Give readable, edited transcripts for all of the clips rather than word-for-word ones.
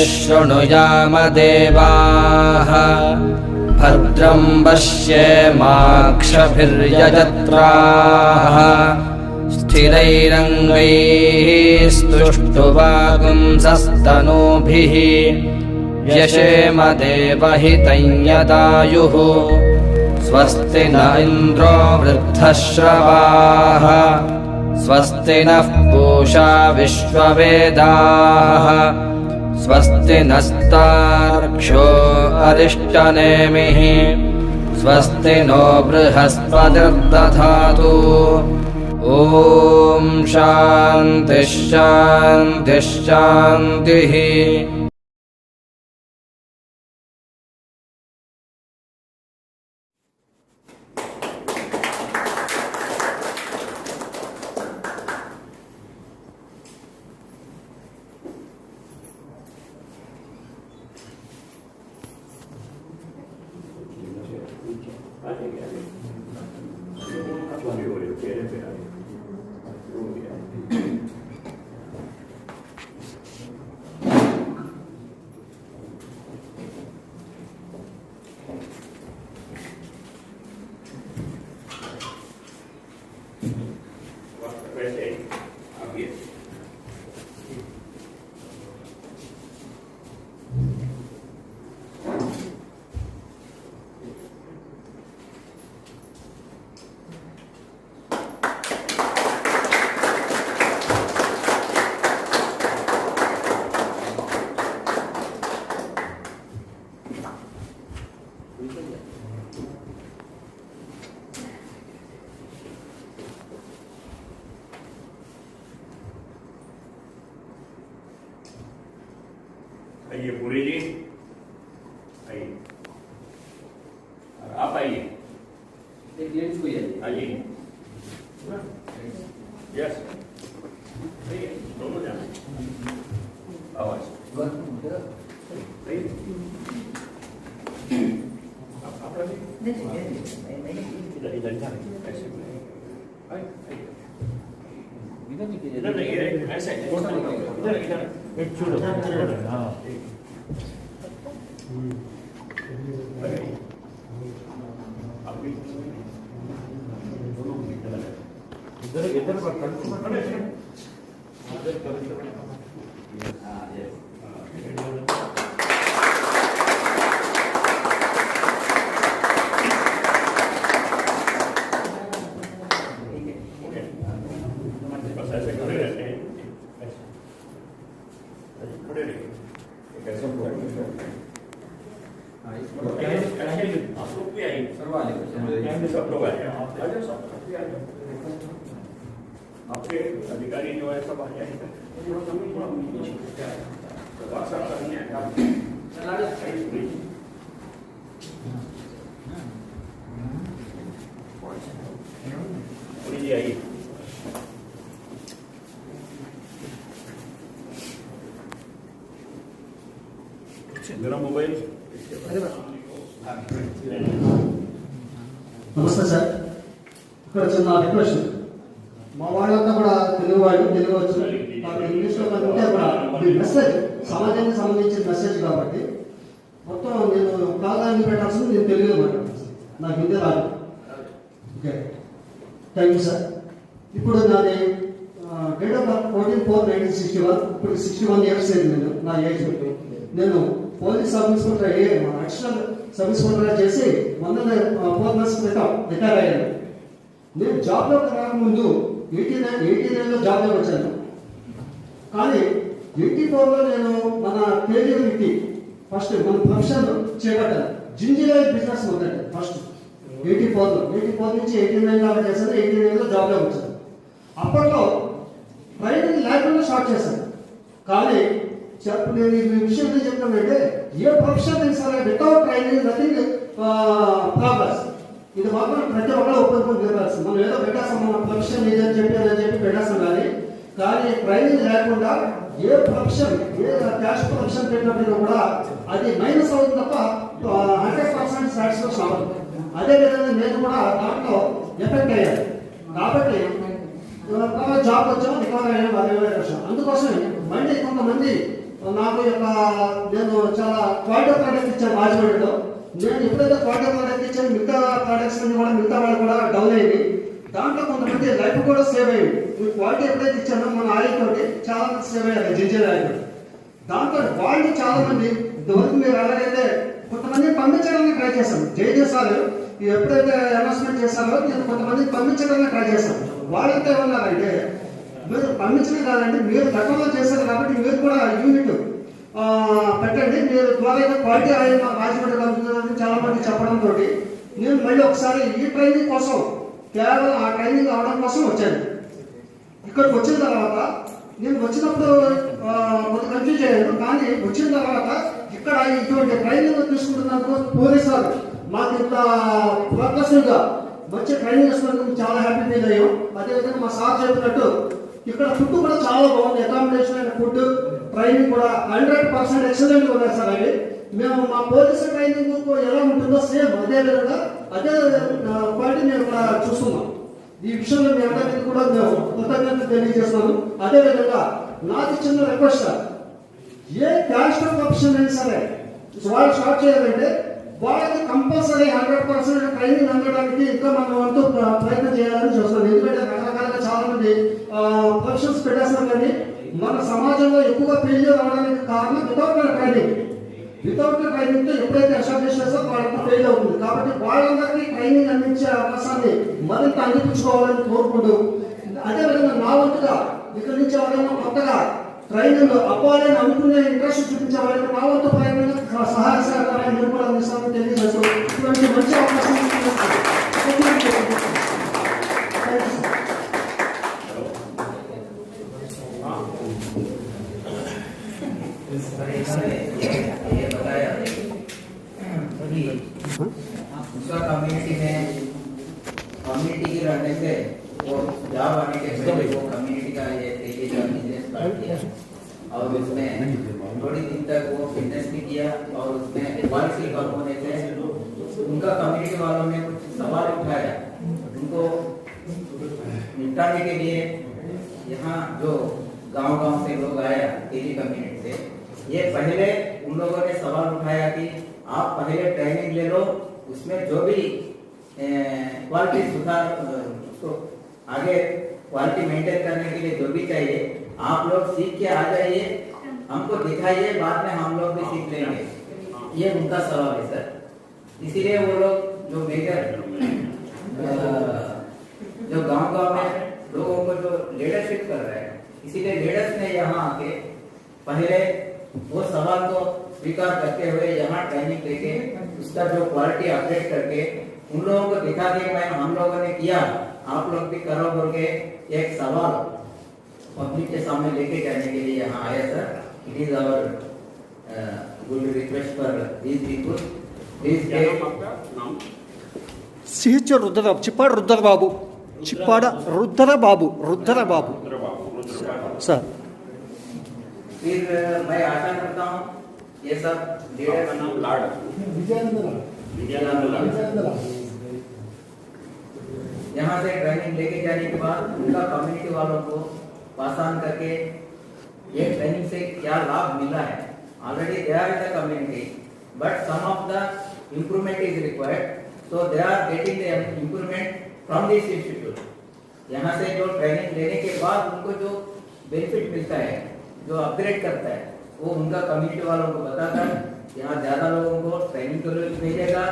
शृणुयाम देवाः भद्रं पश्येमाक्षभिर्यजत्राः स्थिरैरङ्गैस्तुष्टुवागुंसस्तनूभिः यशेम देवहितं यदायुः स्वस्ति न इन्द्रो वृद्धश्रवाः स्वस्ति नः पूषा विश्ववेदाः स्वस्ति नस्तार्क्ष्यो अरिष्टनेमिः स्वस्ति नो बृहस्पतिर्दधातु। ॐ शान्तिः शान्तिः शान्तिः। आइए पूरी जी, आइए आप आइए, आइए यस दोनों जाने आवाज इधर जाने इधर नहीं ऐसे इधर इधर एक छोड़ो हाँ इधर इधर आपके अधिकारी जो है सब आ जाएंगे। आइए मेरा मोबाइल నమస్తే సార్. ఇక్కడ చిన్న రిక్వెస్ట్, మా వాళ్ళంతా కూడా తెలుగు వాళ్ళు, తెలుగు వచ్చు, నాకు ఇంగ్లీష్లో కంటే కూడా ఈ మెసేజ్ సమాజానికి సంబంధించిన మెసేజ్ కాబట్టి మొత్తం నేను ప్రాధాన్యం పెట్టాల్సింది నేను తెలుగులో మాట్లాడతాను సార్. నాకు హిందీ రాదు. Okay, thank you sir. ఇప్పుడు నాది డేట్ ఆఫ్ బర్త్ 14/4/1961. ఇప్పుడు 61 ఇయర్స్ అయింది. నా ఏజ్ నేను police sub inspector additional sub ఇన్స్పెక్టర్గా చేసి 4 months క్రితం రిటైర్ అయ్యాను. నేను జాబ్లోకి రాకముందు 89లో జాబ్లోకి వచ్చాను. కానీ 84లో నేను మన కేజీవిటీ ఫస్ట్ మన ప్రొఫెషన్ చేపట్టాను. జింజిల్ బిజినెస్ మొదటి ఫస్ట్ 84 నుంచి 89 దాకా చేశాను. 89లో జాబ్లోకి వచ్చాను. అప్పట్లో ట్రైనింగ్ లేకుండా స్టార్ట్ చేశాను. కానీ నేను ఈ విషయం ఏం చెప్తానంటే, ఏ ప్రొఫెషన్ సరే వితౌట్ ట్రైనింగ్ నథింగ్ ప్రోగ్రెస్. ఇది మాత్రం ప్రతి ఒక్కరు ఒప్పుకొని తీరాల్సింది. మనం ఏదో పెట్టేస్తాం, మన ప్రొఫెషన్ ఏదని చెప్పి పెట్టేస్తాం. కానీ ట్రైనింగ్ లేకుండా ఏ ప్రొఫెషన్, ఏ క్యాష్ ప్రొఫెషన్ పెట్టినప్పుడు కూడా అది మైనస్ అవుతుంది తప్ప 100% సాటిస్ఫాక్షన్ అవ్వదు. అదేవిధంగా నేను కూడా దాంట్లో ఎఫెక్ట్ అయ్యాను. కాబట్టి జాబ్ వచ్చాము, రికవర్ అయ్యాము. 20 లక్షలు. అందుకోసం మళ్ళీ కొంతమంది నాకు యొక్క నేను చాలా క్వాలిటీ ప్రోడక్ట్ ఇచ్చాను రాజమండ్రిలో. నేను ఎప్పుడైతే క్వాలిటీ ప్రోడక్ట్ ఇచ్చాను మిగతా ప్రోడక్ట్స్ అన్ని కూడా మిగతా వాళ్ళు కూడా డౌన్ అయ్యింది. దాంట్లో కొంతమంది లైఫ్ కూడా సేవ్ అయ్యింది. ఈ క్వాలిటీ ఎప్పుడైతే ఇచ్చానో మన ఆయిల్ తోటి చాలా మంది సేవ్ అయ్యారు, జింజర్ ఆయిల్. దాంతో వాళ్ళు చాలా మంది ఇంతవరకు మీరు ఎలాగైతే కొంతమంది పంపించడానికి ట్రై చేశాను. జయదేశాలు ఎప్పుడైతే అనౌన్స్మెంట్ చేశారో నేను కొంతమందిని పంపించడానికి ట్రై చేశాను. వాళ్ళంతా ఏమన్నారంటే మీరు పంపించడం కాదండి, మీరు గతంలో చేశారు కాబట్టి మీరు కూడా యూనిట్ పెట్టండి, మీరు ద్వారా క్వాలిటీ ఆయిల్ మా రాజమండ్రి కలుగుతుందని చాలా మంది చెప్పడంతో నేను మళ్ళీ ఒకసారి ఈ ట్రైనింగ్ కోసం కేవలం ఆ ట్రైనింగ్ అవడం కోసం వచ్చాను. ఇక్కడికి వచ్చిన తర్వాత నేను వచ్చినప్పుడు కొంత కన్ఫ్యూజ్ అయ్యాను. కానీ వచ్చిన తర్వాత ఇక్కడ ఇటువంటి ట్రైనింగ్ తీసుకుంటున్నందుకు పోలీసారు మాకు ఇంత ప్రోగ్రెసివ్గా మంచి ట్రైనింగ్ ఇస్తున్నందుకు చాలా హ్యాపీ ఫీల్ అయ్యాం. అదేవిధంగా మా సార్ చెప్పినట్టు ఇక్కడ ఫుడ్ కూడా చాలా బాగుంది. అకామిడేషన్ అండ్ ఫుడ్ ట్రైనింగ్ కూడా 100% ఎక్సలెంట్గా ఉన్నాయి సార్. అవి మేము మా పోలీసు ట్రైనింగ్ ఎలా ఉంటుందో సేమ్ అదే విధంగా అదే క్వాలిటీ మేము ఇక్కడ చూస్తున్నాం. ఈ విషయంలో మీ అందరికీ కూడా మేము కృతజ్ఞత తెలియజేస్తున్నాను. అదేవిధంగా నాది చిన్న request sir, A caste of option అయినా సరే వాళ్ళు స్టార్ట్ చేయాలంటే వాళ్ళకి కంపల్సరీ 100% ట్రైనింగ్ అందడానికి ఇంకా మనం వంతు ప్రయత్నం చేయాలని చూస్తున్నాం. ఎందుకంటే రకరకాలుగా చాలా మంది ప్రొఫెషన్స్ పెట్టేస్తున్నాం, కానీ మన సమాజంలో ఎక్కువగా ఫెయిల్యూర్ అవడానికి కారణం వితౌట్ ట్రైనింగ్ తో ఎప్పుడైతే ఎస్టాబ్లిష్ చేస్తారో వాళ్ళకి ఫెయిల్ అవుతుంది. కాబట్టి వాళ్ళందరికీ ట్రైనింగ్ అందించే అవకాశాన్ని మరింత అందించుకోవాలని కోరుకుంటూ, అదేవిధంగా నా వంతుగా ఇక్కడి నుంచి ఎవరైనా కొత్తగా ట్రైనింగ్ అవ్వాలని అనుకునే ఇంట్రెస్ట్ చూపించే వాళ్ళకి నా వంతు ప్రయత్నంగా సహాయ సహకారాలు మీరు కూడా అందిస్తామని తెలియజేస్తూ ఇటువంటి మంచి అవకాశం दूसरा कम्युनिटी में कम्युनिटी की रहने से वो जॉब आने के पहले वो कम्युनिटी का ये बिजनेस स्टार्ट किया और उसमें थोड़ी दिन तक वो फिटनेस भी किया और उसमें क्वालिटी कम होने से उनका कम्युनिटी वालों ने कुछ सवाल उठाया। उनको निपटाने के लिए यहाँ जो गांव-गांव से लोग आया तेली कम्युनिटी से, ये पहले उन लोगों ने सवाल उठाया कि आप पहले ट्रेनिंग ले लो, उसमें जो भी क्वालिटी सुधार उसको आगे क्वालिटी मेंटेन करने के लिए जो भी चाहिए आप लोग सीख के आ जाइए, हमको दिखाइए, बाद में हम लोग भी सीख लेंगे। ये उनका सवाल है सर। इसीलिए वो लोग जो मेजर जो गांव-गांव में लोगों को जो लीडरशिप कर रहे हैं, इसीलिए लीडर्स ने यहाँ आके पहले वो सवाल को स्वीकार करते हुए यहाँ ट्रेनिंग देके उसका जो क्वालिटी अपडेट करके उन लोगों को दिखा के मैं हम लोगों ने किया, आप लोग भी करो बोल के एक सवाल पब्लिक के सामने लेके जाने के लिए यहाँ आया sir. It is our good request for these people please CH Rudrababu, Chippada Rudrababu, Chippada Rudrababu sir. फिर मैं आशा करता हूँ ये सब लीडर का नाम लाड यहाँ से ट्रेनिंग लेके जाने के बाद उनका कम्युनिटी वालों को पास ऑन करके ये ट्रेनिंग से क्या लाभ मिला है। Already they are in the community but some of the improvement is required, so they are getting the improvement from this institute. यहाँ से जो ट्रेनिंग लेने के बाद उनको जो बेनिफिट मिलता है, जो अपग्रेड करता है, वो उनका कम्युनिटी वालों को बताता है। यहाँ ज्यादा लोगों को ट्रेनिंग के लिए भेजेगा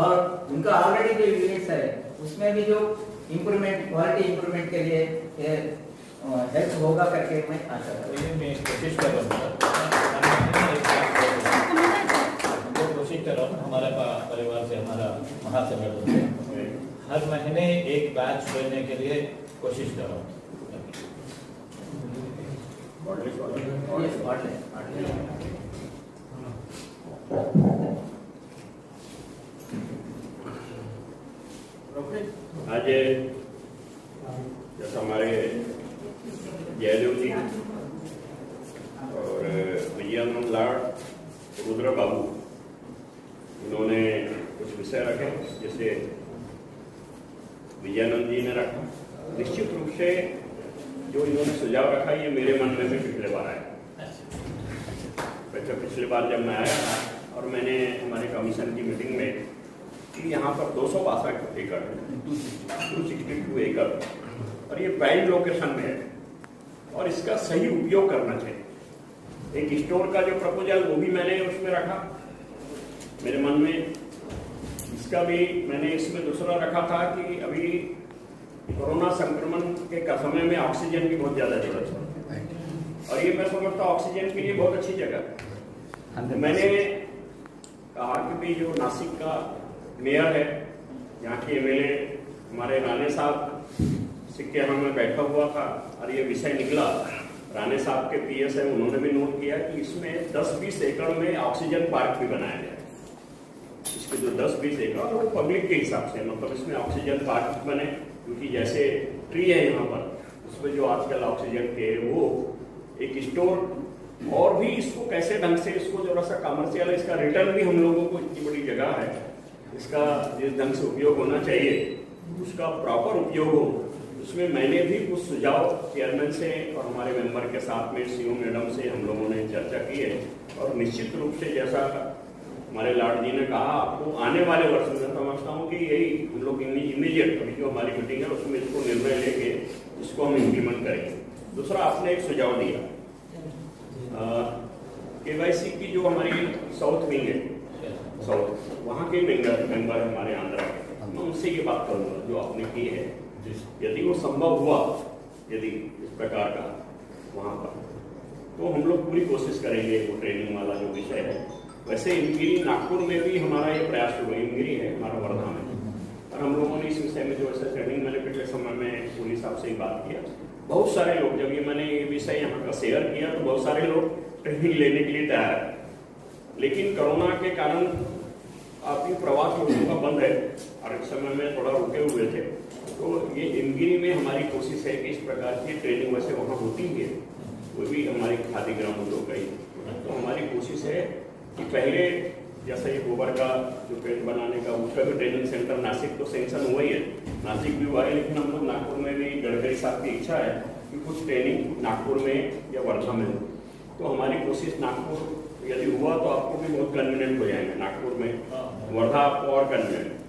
और उनका ऑलरेडी जो यूनिट्स है उसमें भी जो इम्प्रूवमेंट क्वालिटी इम्प्रूवमेंट के लिए हेल्प होगा करके मैं आशा करता हूँ। मैं कोशिश कर रहा हूँ कोशिश कर रहा हूँ हमारे परिवार से, हमारा महासंगठन से हर महीने एक बैच लेने के लिए कोशिश कर रहा हूँ। आज जैसा हमारे जयदेव जी और विजयानंद लाड, रुद्र बाबू, इन्होंने कुछ विषय रखे, जैसे विजयानंद जी ने रखा। निश्चित रूप से जो इन्होंने सुझाव रखा ये मेरे मन में भी पिछले बार आया। जैसे पिछली बार जब मैं आया था और मैंने हमारे कमीशन की मीटिंग में कि यहाँ पर 262 एकड़ है, 262 एकड़, और ये प्राइम लोकेशन में है और इसका सही उपयोग करना चाहिए। एक स्टोर का जो प्रपोजल वो भी मैंने उसमें रखा मेरे मन में, इसका भी मैंने इसमें दूसरा रखा था कि अभी कोरोना संक्रमण के समय में ऑक्सीजन की बहुत ज़्यादा जरूरत है और ये मैं समझता हूँ ऑक्सीजन के लिए बहुत अच्छी जगह है। मैंने कहा कि भाई जो नासिक का मेयर है, यहाँ के एमएलए हमारे राणे साहब सिक्के हम में बैठा हुआ था और ये विषय निकला, राणे साहब के पीएस है, उन्होंने भी नोट किया कि इसमें 10-20 एकड़ में ऑक्सीजन पार्क भी बनाया गया है। इसके जो 10-20 एकड़ वो पब्लिक के हिसाब से, मतलब इसमें ऑक्सीजन पार्क बने, क्योंकि जैसे ट्री है यहाँ पर उसमें जो आजकल ऑक्सीजन के वो एक स्टोर, और भी इसको कैसे ढंग से इसको थोड़ा सा कमर्शियल, इसका रिटर्न भी हम लोगों को, इतनी बड़ी जगह है, इसका जिस ढंग से उपयोग होना चाहिए उसका प्रॉपर उपयोग हो। उसमें मैंने भी कुछ सुझाव चेयरमैन से और हमारे मेंबर के साथ में सीओ मैडम से हम लोगों ने चर्चा की है और निश्चित रूप से जैसा हमारे लाड जी ने कहा, आपको आने वाले वर्षों में समझता हूँ कि यही हम लोग इमीडिएट अभी जो हमारी मीटिंग है उसमें इसको निर्णय लेके इसको हम इम्प्लीमेंट करेंगे। दूसरा आपने एक सुझाव दिया केवाईसी की जो हमारी साउथ विंग है, साउथ वहाँ के मेंबर हमारे आंध्रा के, मैं उनसे ये बात करूँगा जो आपने की है, यदि वो संभव हुआ, यदि इस प्रकार का वहाँ पर, तो हम लोग पूरी कोशिश करेंगे वो ट्रेनिंग वाला जो विषय है। वैसे हिमगिरी नागपुर में भी हमारा ये प्रयास हुआ, हिमगिरी है हमारा वर्धा में, और हम लोगों ने इस विषय में जो ऐसा ट्रेनिंग मैंने पिछले समय में पुलिस साहब से ही बात किया, बहुत सारे लोग, जब ये मैंने ये विषय यहाँ का शेयर किया तो बहुत सारे लोग ट्रेनिंग लेने के लिए तैयार है, लेकिन कोरोना के कारण आपकी प्रवास लोगों का बंद है और इस समय में थोड़ा रुके हुए थे। तो ये हिमगिरी में हमारी कोशिश है कि इस प्रकार की ट्रेनिंग वैसे वहाँ होती है, वो भी हमारी खादी ग्राम उद्योग का ही, तो हमारी कोशिश है कि पहले जैसा ये गोबर का जो पेंट बनाने का उसका भी ट्रेनिंग सेंटर नासिक तो सेंक्शन हुआ ही है, नासिक भी हुआ है, लेकिन हम लोग नागपुर में भी गडकरी साहब की इच्छा है कि कुछ ट्रेनिंग नागपुर में या वर्धा में हो। तो हमारी कोशिश नागपुर यदि हुआ तो आपको भी बहुत कन्वीनियंट हो जाएंगे, नागपुर में वर्धा आपको और कन्वीनियंट।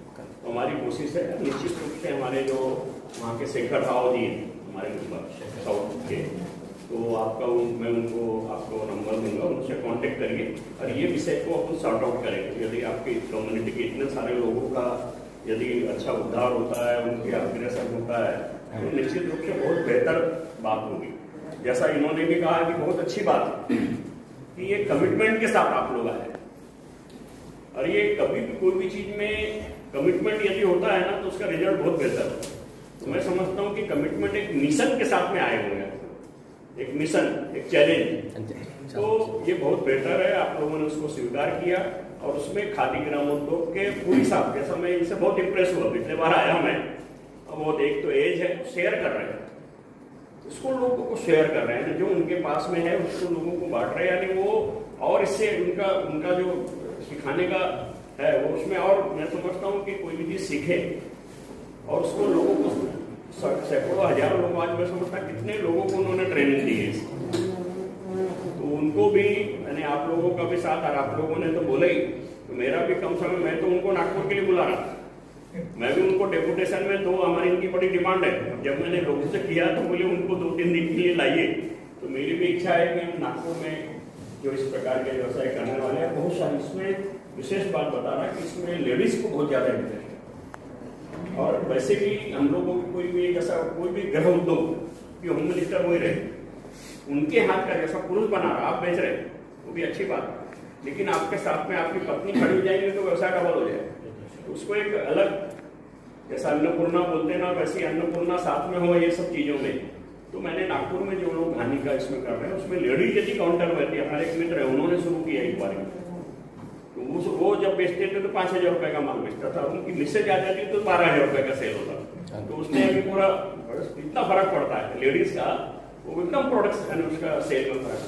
तो हमारी कोशिश है निश्चित रूप से हमारे जो वहाँ के शेखर राव जी हमारे मेंबर साउथ के, तो आपका मैं उनको आपको नंबर दूंगा, उनसे कांटेक्ट करिए और ये विषय को अपन सॉर्ट आउट करेंगे। यदि आपकी कम्युनिटी के इतने सारे लोगों का यदि अच्छा उद्धार होता है, उनके अग्रेसर होता है, तो निश्चित रूप से बहुत बेहतर बात होगी। जैसा इन्होंने भी कहा कि बहुत अच्छी बात है कि ये कमिटमेंट के साथ आप लोग आए, और ये कभी भी कोई भी चीज में कमिटमेंट यदि होता है ना तो उसका रिजल्ट बहुत बेहतर है। तो मैं समझता हूँ कि कमिटमेंट एक मिशन के साथ में आए हुए हैं, एक मिशन, एक चैलेंज, तो ये बहुत बेहतर है। आप लोगों ने उसको स्वीकार किया और उसमें खादी ग्रामोद्योग के पूरी साथ, जैसा मैं इनसे बहुत इंप्रेस हुआ, पिछले बार आया मैं, बहुत एक तो एज है, शेयर कर रहे हैं उसको, लोगों को शेयर कर रहे हैं, जो उनके पास में है उसको लोगों को बांट रहे हैं, यानी वो और इससे उनका जो सिखाने का है वो उसमें, और मैं समझता हूँ कि कोई भी चीज सीखे और उसको लोगों को सैकड़ों हजारों लोग, आज मैं समझता कितने लोगों को उन्होंने ट्रेनिंग दी है, तो उनको भी मैंने आप लोगों का भी साथ, और आप लोगों ने तो बोला ही, तो मेरा भी कम समय, मैं तो उनको नागपुर के लिए बुला रहा था, मैं भी उनको डेपुटेशन में, तो हमारी इनकी बड़ी डिमांड है, जब मैंने लोगों से किया तो बोले उनको 2-3 दिन के लिए लाइए, तो मेरी भी इच्छा है कि हम नागपुर में जो इस प्रकार के व्यवसाय करने वाले हैं, बहुत सारी, इसमें विशेष बात बता रहा है कि इसमें लेडीज को बहुत ज्यादा इंटरेस्ट है, और वैसे भी हम लोगों की कोई भी जैसा कोई भी गृह उद्योग की होम मिनिस्टर वही रहे, उनके हाथ का जैसा पुरुष बना रहा, आप बेच रहे, वो भी अच्छी बात है, लेकिन आपके साथ में आपकी पत्नी खड़ी हो जाएंगे तो व्यवसाय डबल हो जाए, तो उसको एक अलग, जैसा अन्नपूर्णा बोलते हैं ना, वैसी अन्नपूर्णा साथ में हो ये सब चीजों में। तो मैंने नागपुर में जो लोग घानी का इसमें कर रहे हैं उसमें लेडीज यदि काउंटर बैठी, हमारे एक मित्र है उन्होंने शुरू किया एक बार, तो वो जब बेचते थे तो 5,000 रुपए का माल बेचता था, उनकी मिसेज आ जाती तो 12,000 रुपए का सेल होता, तो उसने अभी पूरा इतना फर्क पड़ता है लेडीज का, वो एकदम प्रोडक्ट उसका सेल में फर्क।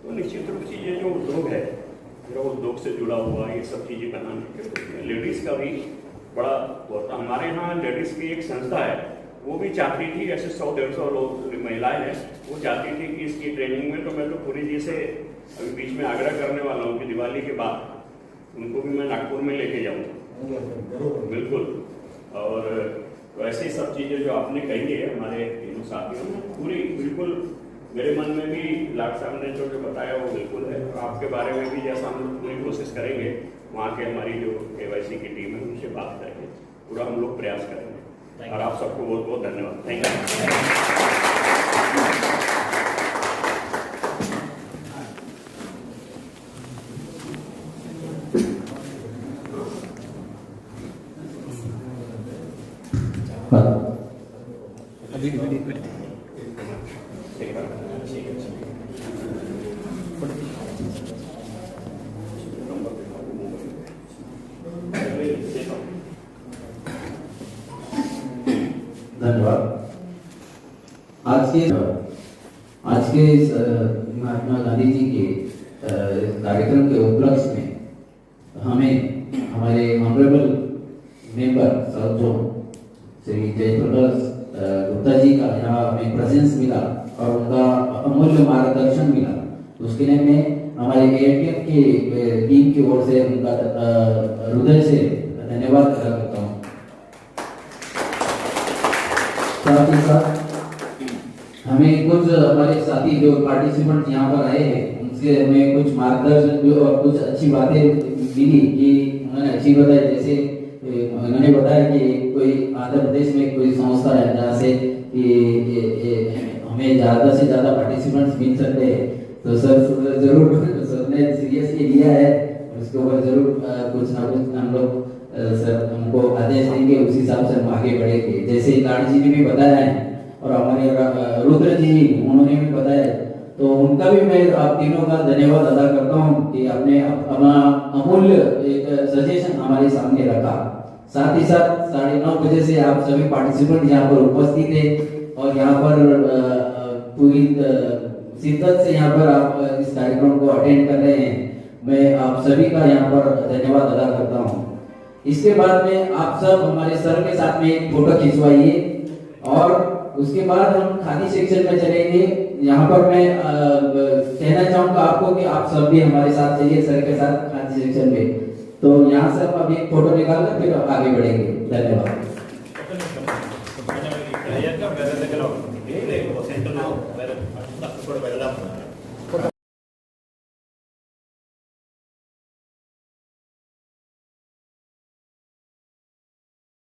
तो निश्चित रूप से ये जो उद्योग है, जो उद्योग से जुड़ा हुआ ये सब चीजें बनाने के लेडीज का भी बड़ा होता। हमारे यहाँ लेडीज की एक संस्था है, वो भी चाहती थी, ऐसे 100-150 लोग महिलाएं हैं, वो चाहती थी कि इसकी ट्रेनिंग में, तो मैं तो पूरी जी से अभी बीच में आग्रह करने वाला हूँ कि दिवाली के बाद उनको भी मैं नागपुर में लेके जाऊँगा, बिल्कुल। और वैसे ही सब चीज़ें जो आपने कही है हमारे तीनों साथियों ने, पूरी बिल्कुल मेरे मन में भी लाट साहब ने जो बताया वो बिल्कुल है। और आपके बारे में भी जैसा हम लोग पूरी कोशिश करेंगे, वहाँ के हमारी जो KYC की टीम है उनसे बात करके पूरा हम लोग प्रयास करेंगे। और आप सबको बहुत बहुत धन्यवाद। Thank you. धन्यवाद। आज के इस महात्मा गांधी जी के कार्यक्रम के उपलक्ष्य में हमें हमारे honourable member south zone Shri Jayaprakash Gupta ji का यहाँ हमें प्रेजेंस मिला और उनका अमूल्य मार्गदर्शन मिला, उसके लिए मैं हमारे AITF के टीम की ओर से उनका हृदय से धन्यवाद अदा करता हूँ। साथ ही साथ हमें कुछ हमारे साथी जो पार्टिसिपेंट यहाँ पर आए हैं उनसे हमें कुछ मार्गदर्शन और कुछ अच्छी बातें मिली कि उन्होंने अच्छी बताई। जैसे उन्होंने बताया कि कोई आंध्र प्रदेश में कोई संस्था है जहाँ से हमें ज़्यादा से ज़्यादा पार्टिसिपेंट्स मिल सकते हैं, तो सर जरूर सर ने सीरियसली लिया है, उसके ऊपर जरूर कुछ ना कुछ हम लोग सर हमको आदेश देंगे, उस हिसाब से हम आगे बढ़ेंगे। जैसे लाड जी ने भी बताया है और हमारे रुद्र जी उन्होंने भी बताया, तो उनका भी मैं आप तीनों का धन्यवाद अदा करता हूँ कि आपने अपना अमूल्य एक सजेशन हमारे सामने रखा। साथ ही साथ 9:30 बजे से आप सभी पार्टिसिपेंट यहाँ पर उपस्थित थे और यहाँ पर पूरी शिद्दत से यहाँ पर आप इस कार्यक्रम को अटेंड कर रहे हैं। मैं आप सभी का यहाँ पर धन्यवाद अदा करता हूँ। इसके बाद में आप सब हमारे सर के साथ में एक फोटो खिंचवाइए और उसके बाद हम खादी सेक्शन में चलेंगे। यहाँ पर मैं कहना चाहूँगा आपको कि आप सब भी हमारे साथ चलिए सर के साथ खादी सेक्शन में। तो यहाँ से हम अभी एक फोटो निकाल कर फिर आगे बढ़ेंगे। धन्यवाद। దగ్గర దగ్గర